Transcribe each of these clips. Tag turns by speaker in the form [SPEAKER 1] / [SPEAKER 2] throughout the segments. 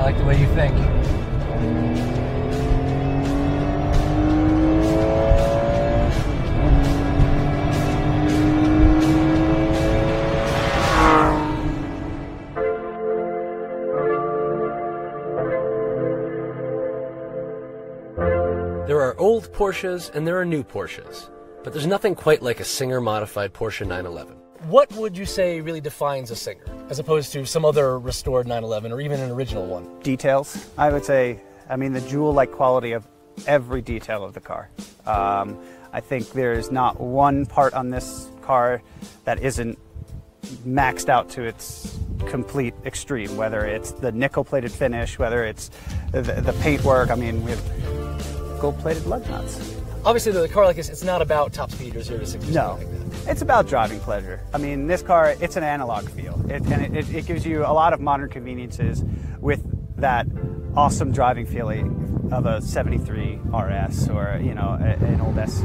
[SPEAKER 1] like the way you think. There are old Porsches and there are new Porsches, but there's nothing quite like a Singer-modified Porsche 911. What would you say really defines a Singer, as opposed to some other restored 911 or even an original one?
[SPEAKER 2] Details, I would say. I mean, the jewel-like quality of every detail of the car. I think there's not one part on this car that isn't maxed out to its complete extreme, whether it's the nickel-plated finish, whether it's the paintwork. I mean, we have gold-plated lug nuts.
[SPEAKER 1] Obviously, the car like this, it's not about top speed or 0 to 60.
[SPEAKER 2] No, like that. It's about driving pleasure. I mean, this car, it's an analog feel. It gives you a lot of modern conveniences with that awesome driving feeling of a 73 RS or, you know, an old SC.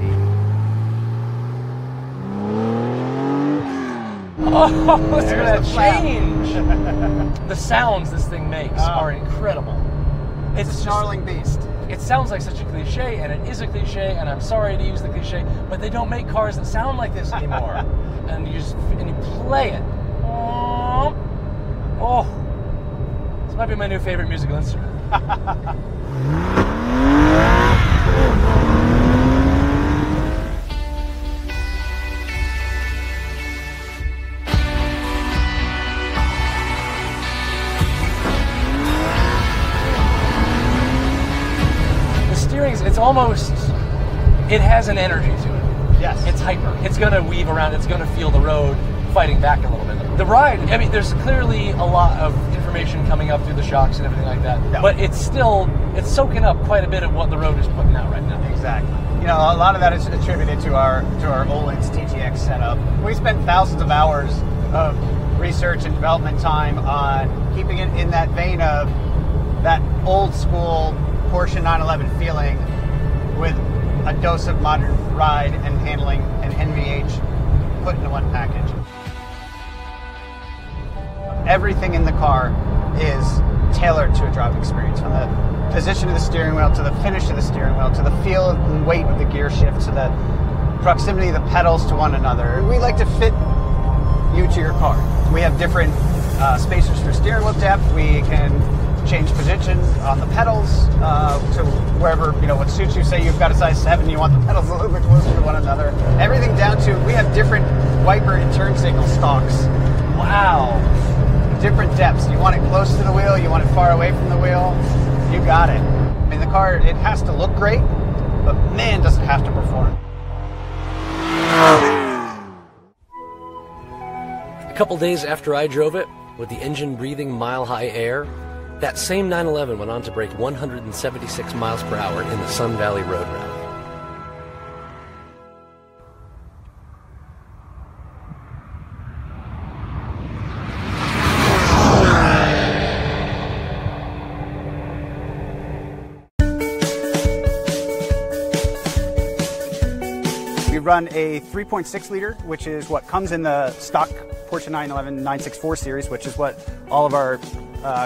[SPEAKER 1] Oh, listen to that change! The sounds this thing makes are incredible.
[SPEAKER 2] It's a snarling beast.
[SPEAKER 1] It sounds like such a cliche, and it is a cliche, and I'm sorry to use the cliche, but they don't make cars that sound like this anymore. And you play it. Oh, this might be my new favorite musical instrument. It's almost, it has an energy to it.
[SPEAKER 2] Yes.
[SPEAKER 1] It's hyper. It's going to weave around. It's going to feel the road fighting back a little bit. The ride, I mean, there's clearly a lot of information coming up through the shocks and everything like that. Yeah. But it's still, it's soaking up quite a bit of what the road is putting out right now.
[SPEAKER 2] Exactly. You know, a lot of that is attributed to our Olin's TTX setup. We spent thousands of hours of research and development time on keeping it in that vein of that old school Porsche 911 feeling with a dose of modern ride and handling and NVH put into one package. Everything in the car is tailored to a driving experience, from the position of the steering wheel to the finish of the steering wheel to the feel and weight of the gear shift to the proximity of the pedals to one another. We like to fit you to your car. We have different spacers for steering wheel depth. We can change position on the pedals to wherever, you know, what suits you. Say you've got a size 7, you want the pedals a little bit closer to one another. Everything down to, we have different wiper and turn signal stalks.
[SPEAKER 1] Wow.
[SPEAKER 2] Different depths. You want it close to the wheel, you want it far away from the wheel, you got it. I mean, the car, it has to look great, but man, does it have to perform.
[SPEAKER 1] A couple days after I drove it, with the engine breathing mile-high air, that same 911 went on to break 176 miles per hour in the Sun Valley Road Rally.
[SPEAKER 2] We run a 3.6 liter, which is what comes in the stock Porsche 911 964 series, which is what all of our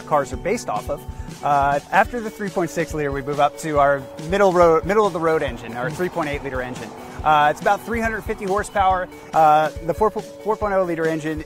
[SPEAKER 2] cars are based off of. After the 3.6 liter, we move up to our middle of the road engine, our 3.8 liter engine. It's about 350 horsepower. The 4.0 liter engine